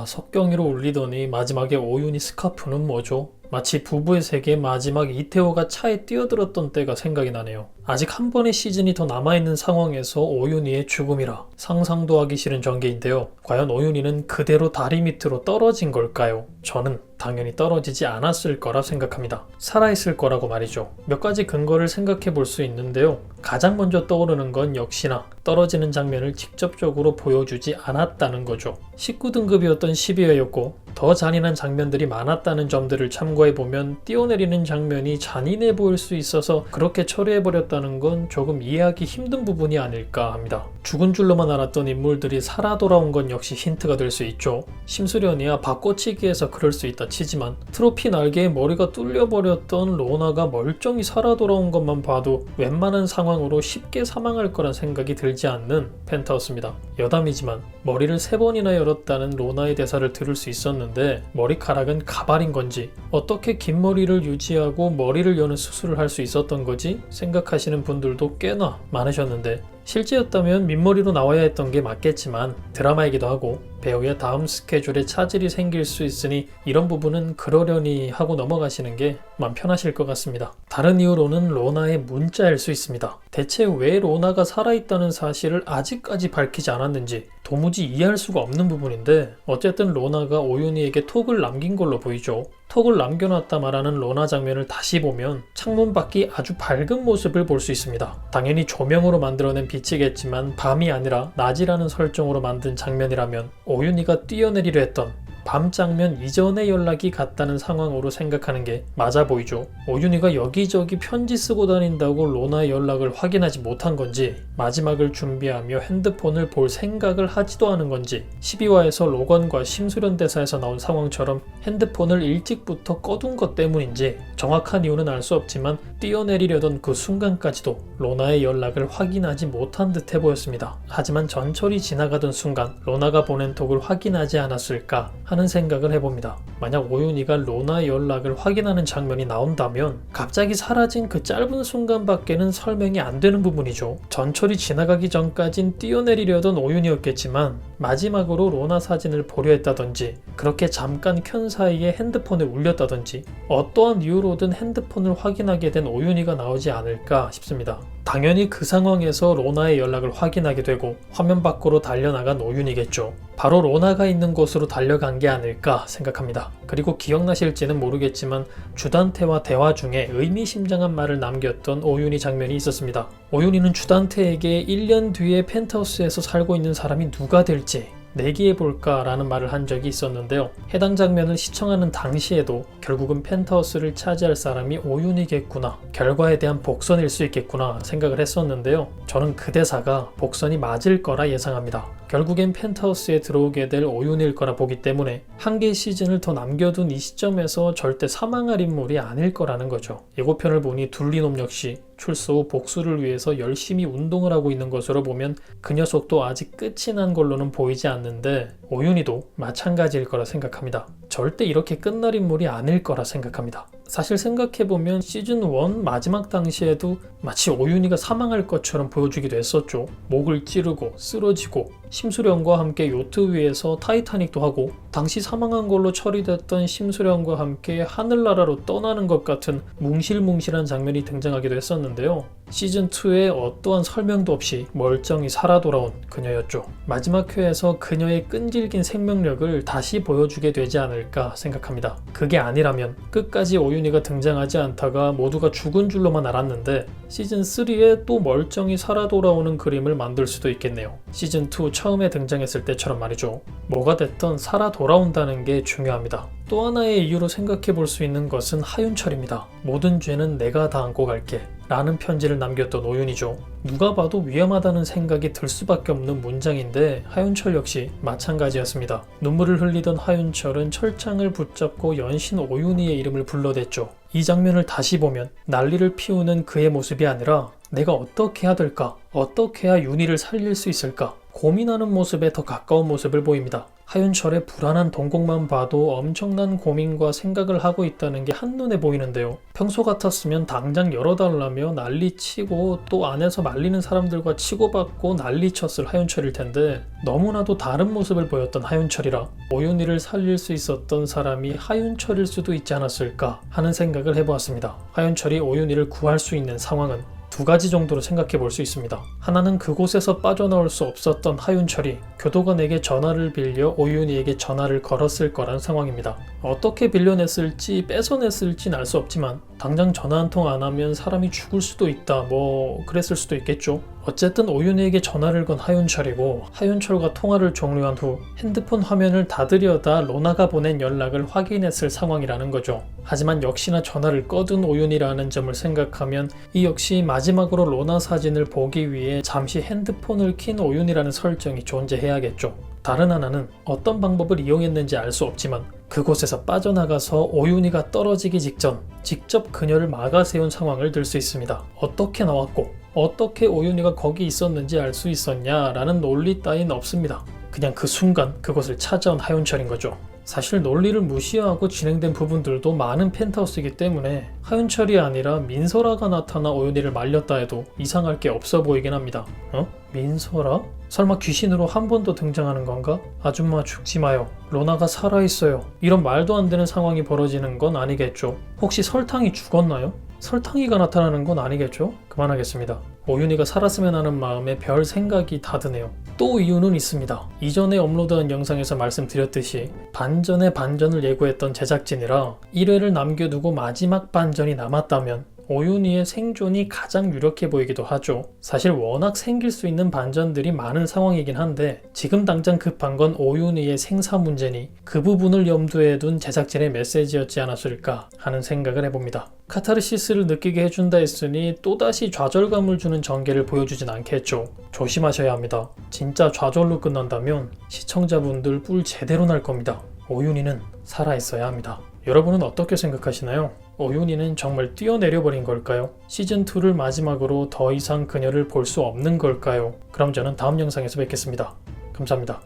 석경이로 울리더니 마지막에 오윤희 스카프는 뭐죠? 마치 부부의 세계 마지막 이태호가 차에 뛰어들었던 때가 생각이 나네요. 아직 한 번의 시즌이 더 남아있는 상황에서 오윤희의 죽음이라 상상도 하기 싫은 전개인데요. 과연 오윤희는 그대로 다리 밑으로 떨어진 걸까요? 저는 당연히 떨어지지 않았을 거라 생각합니다. 살아있을 거라고 말이죠. 몇 가지 근거를 생각해 볼 수 있는데요. 가장 먼저 떠오르는 건 역시나 떨어지는 장면을 직접적으로 보여주지 않았다는 거죠. 19등급이었던 12회였고 더 잔인한 장면들이 많았다는 점들을 참고해보면 뛰어내리는 장면이 잔인해 보일 수 있어서 그렇게 처리해버렸다는 건 조금 이해하기 힘든 부분이 아닐까 합니다. 죽은 줄로만 알았던 인물들이 살아 돌아온 건 역시 힌트가 될 수 있죠. 심수련이야 바꿔치기에서 그럴 수 있다 치지만 트로피 날개에 머리가 뚫려버렸던 로나가 멀쩡히 살아 돌아온 것만 봐도 웬만한 상황으로 쉽게 사망할 거란 생각이 들지 않는 펜타우스입니다. 여담이지만 머리를 3번이나 열었다는 로나의 대사를 들을 수 있었는데 머리카락은 가발인 건지 어떻게 긴 머리를 유지하고 머리를 여는 수술을 할 수 있었던 거지 생각하시는 분들도 꽤나 많으셨는데 실제였다면 민머리로 나와야 했던 게 맞겠지만 드라마이기도 하고 배우의 다음 스케줄에 차질이 생길 수 있으니 이런 부분은 그러려니 하고 넘어가시는 게 마음 편하실 것 같습니다. 다른 이유로는 로나의 문자일 수 있습니다. 대체 왜 로나가 살아있다는 사실을 아직까지 밝히지 않았는지 도무지 이해할 수가 없는 부분인데 어쨌든 로나가 오윤희에게 톡을 남긴 걸로 보이죠. 톡을 남겨놨다 말하는 로나 장면을 다시 보면 창문 밖이 아주 밝은 모습을 볼 수 있습니다. 당연히 조명으로 만들어낸 빛이겠지만 밤이 아니라 낮이라는 설정으로 만든 장면이라면 오윤희가 뛰어내리려 했던 밤 장면 이전의 연락이 같다는 상황으로 생각하는 게 맞아 보이죠. 오윤희가 여기저기 편지 쓰고 다닌다고 로나의 연락을 확인하지 못한 건지 마지막을 준비하며 핸드폰을 볼 생각을 하지도 않은 건지 12화에서 로건과 심수련 대사에서 나온 상황처럼 핸드폰을 일찍부터 꺼둔 것 때문인지 정확한 이유는 알 수 없지만 뛰어내리려던 그 순간까지도 로나의 연락을 확인하지 못한 듯해 보였습니다. 하지만 전철이 지나가던 순간 로나가 보낸 톡을 확인하지 않았을까 하는 생각을 해봅니다. 만약 오윤희가 로나의 연락을 확인하는 장면이 나온다면 갑자기 사라진 그 짧은 순간밖에는 설명이 안 되는 부분이죠. 전철이 지나가기 전까진 뛰어내리려던 오윤희였겠지만 마지막으로 로나 사진을 보려 했다든지 그렇게 잠깐 켠 사이에 핸드폰에 울렸다든지 어떠한 이유로든 핸드폰을 확인하게 된 오윤희가 나오지 않을까 싶습니다. 당연히 그 상황에서 로나의 연락을 확인하게 되고 화면 밖으로 달려나간 오윤희겠죠. 바로 로나가 있는 곳으로 달려간 게 아닐까 생각합니다. 그리고 기억나실지는 모르겠지만 주단태와 대화 중에 의미심장한 말을 남겼던 오윤희 장면이 있었습니다. 오윤희는 주단태에게 1년 뒤에 펜트하우스에서 살고 있는 사람이 누가 될지 내기해볼까 라는 말을 한 적이 있었는데요. 해당 장면을 시청하는 당시에도 결국은 펜트하우스를 차지할 사람이 오윤희겠구나, 결과에 대한 복선일 수 있겠구나 생각을 했었는데요. 저는 그 대사가 복선이 맞을 거라 예상합니다. 결국엔 펜트하우스에 들어오게 될 오윤희일 거라 보기 때문에 한 개의 시즌을 더 남겨둔 이 시점에서 절대 사망할 인물이 아닐 거라는 거죠. 예고편을 보니 둘리놈 역시 출소 후 복수를 위해서 열심히 운동을 하고 있는 것으로 보면 그 녀석도 아직 끝이 난 걸로는 보이지 않는데 오윤희도 마찬가지일 거라 생각합니다. 절대 이렇게 끝날 인물이 아닐 거라 생각합니다. 사실 생각해보면 시즌1 마지막 당시에도 마치 오윤희가 사망할 것처럼 보여주기도 했었죠. 목을 찌르고 쓰러지고 심수련과 함께 요트 위에서 타이타닉도 하고 당시 사망한 걸로 처리됐던 심수련과 함께 하늘나라로 떠나는 것 같은 뭉실뭉실한 장면이 등장하기도 했었는데요. 시즌2에 어떠한 설명도 없이 멀쩡히 살아 돌아온 그녀였죠. 마지막 회에서 그녀의 끈질긴 생명력을 다시 보여주게 되지 않을까 생각합니다. 그게 아니라면 끝까지 오윤희가 등장하지 않다가 모두가 죽은 줄로만 알았는데 시즌3에 또 멀쩡히 살아 돌아오는 그림을 만들 수도 있겠네요. 시즌2 처음에 등장했을 때처럼 말이죠. 뭐가 됐든 살아 돌아온다는 게 중요합니다. 또 하나의 이유로 생각해 볼 수 있는 것은 하윤철입니다. 모든 죄는 내가 다 안고 갈게 라는 편지를 남겼던 오윤희죠. 누가 봐도 위험하다는 생각이 들 수밖에 없는 문장인데 하윤철 역시 마찬가지였습니다. 눈물을 흘리던 하윤철은 철창을 붙잡고 연신 오윤희의 이름을 불러댔죠. 이 장면을 다시 보면 난리를 피우는 그의 모습이 아니라 내가 어떻게 해야 될까? 어떻게 해야 윤희를 살릴 수 있을까? 고민하는 모습에 더 가까운 모습을 보입니다. 하윤철의 불안한 동공만 봐도 엄청난 고민과 생각을 하고 있다는 게 한눈에 보이는데요. 평소 같았으면 당장 열어달라며 난리치고 또 안에서 말리는 사람들과 치고받고 난리쳤을 하윤철일 텐데 너무나도 다른 모습을 보였던 하윤철이라 오윤희를 살릴 수 있었던 사람이 하윤철일 수도 있지 않았을까 하는 생각을 해보았습니다. 하윤철이 오윤희를 구할 수 있는 상황은 두 가지 정도로 생각해 볼 수 있습니다. 하나는 그곳에서 빠져나올 수 없었던 하윤철이 교도관에게 전화를 빌려 오윤희에게 전화를 걸었을 거란 상황입니다. 어떻게 빌려냈을지 뺏어냈을진 알 수 없지만 당장 전화 한 통 안 하면 사람이 죽을 수도 있다 그랬을 수도 있겠죠. 어쨌든 오윤희에게 전화를 건 하윤철이고 하윤철과 통화를 종료한 후 핸드폰 화면을 닫으려다 로나가 보낸 연락을 확인했을 상황이라는 거죠. 하지만 역시나 전화를 꺼둔 오윤희라는 점을 생각하면 이 역시 마지막으로 로나 사진을 보기 위해 잠시 핸드폰을 킨 오윤희라는 설정이 존재해야겠죠. 다른 하나는 어떤 방법을 이용했는지 알 수 없지만 그곳에서 빠져나가서 오윤희가 떨어지기 직전 직접 그녀를 막아 세운 상황을 들 수 있습니다. 어떻게 나왔고 어떻게 오윤희가 거기 있었는지 알 수 있었냐라는 논리 따윈 없습니다. 그냥 그 순간 그곳을 찾아온 하윤철인 거죠. 사실 논리를 무시하고 진행된 부분들도 많은 펜트하우스이기 때문에 하윤철이 아니라 민설아가 나타나 오윤희를 말렸다 해도 이상할 게 없어 보이긴 합니다. 민설아? 설마 귀신으로 한 번 더 등장하는 건가? 아줌마 죽지 마요. 로나가 살아있어요. 이런 말도 안 되는 상황이 벌어지는 건 아니겠죠. 혹시 설탕이 죽었나요? 설탕이가 나타나는 건 아니겠죠? 그만하겠습니다. 오윤희가 살았으면 하는 마음에 별 생각이 다 드네요. 또 이유는 있습니다. 이전에 업로드한 영상에서 말씀드렸듯이 반전의 반전을 예고했던 제작진이라 1회를 남겨두고 마지막 반전이 남았다면 오윤희의 생존이 가장 유력해 보이기도 하죠. 사실 워낙 생길 수 있는 반전들이 많은 상황이긴 한데 지금 당장 급한 건 오윤희의 생사 문제니 그 부분을 염두에 둔 제작진의 메시지였지 않았을까 하는 생각을 해봅니다. 카타르시스를 느끼게 해준다 했으니 또다시 좌절감을 주는 전개를 보여주진 않겠죠. 조심하셔야 합니다. 진짜 좌절로 끝난다면 시청자분들 뿔 제대로 날 겁니다. 오윤희는 살아있어야 합니다. 여러분은 어떻게 생각하시나요? 오윤희는 정말 뛰어내려버린 걸까요? 시즌2를 마지막으로 더 이상 그녀를 볼 수 없는 걸까요? 그럼 저는 다음 영상에서 뵙겠습니다. 감사합니다.